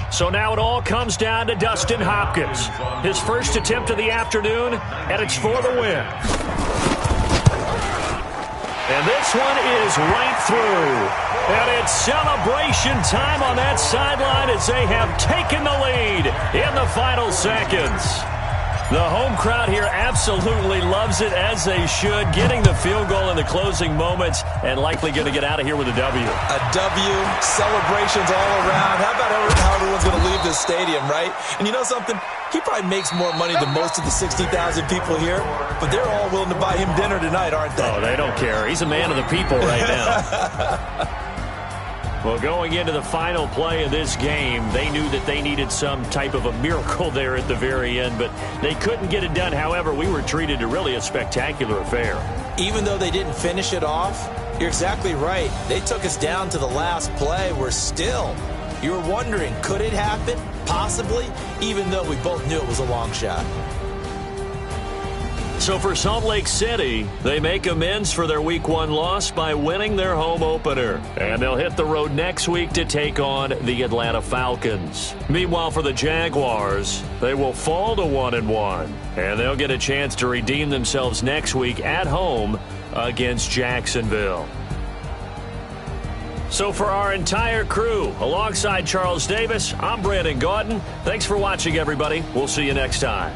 So now it all comes down to Dustin Hopkins. His first attempt of the afternoon, and it's for the win. And this one is right through. And it's celebration time on that sideline as they have taken the lead in the final seconds. The home crowd here absolutely loves it, as they should, getting the field goal in the closing moments and likely going to get out of here with a W. A W, celebrations all around. How about how everyone's going to leave this stadium, right? And you know something? He probably makes more money than most of the 60,000 people here, but they're all willing to buy him dinner tonight, aren't they? Oh, they don't care. He's a man of the people right now. Well, going into the final play of this game, they knew that they needed some type of a miracle there at the very end, but they couldn't get it done. However, we were treated to really a spectacular affair. Even though they didn't finish it off, you're exactly right. They took us down to the last play. We're still, you were wondering, could it happen? Possibly, even though we both knew it was a long shot. So for Salt Lake City, they make amends for their Week 1 loss by winning their home opener. And they'll hit the road next week to take on the Atlanta Falcons. Meanwhile, for the Jaguars, they will fall to 1-1. And they'll get a chance to redeem themselves next week at home against Jacksonville. So for our entire crew, alongside Charles Davis, I'm Brandon Gaudin. Thanks for watching, everybody. We'll see you next time.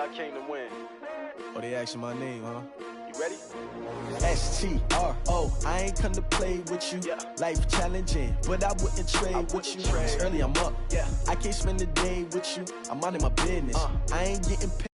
I came to win. Oh, they asking my name, huh? You ready? STRO, I ain't come to play with you. Yeah. Life challenging, but I wouldn't trade with you. It's early, I'm up. Yeah. I can't spend the day with you. I'm minding my business. I ain't getting paid.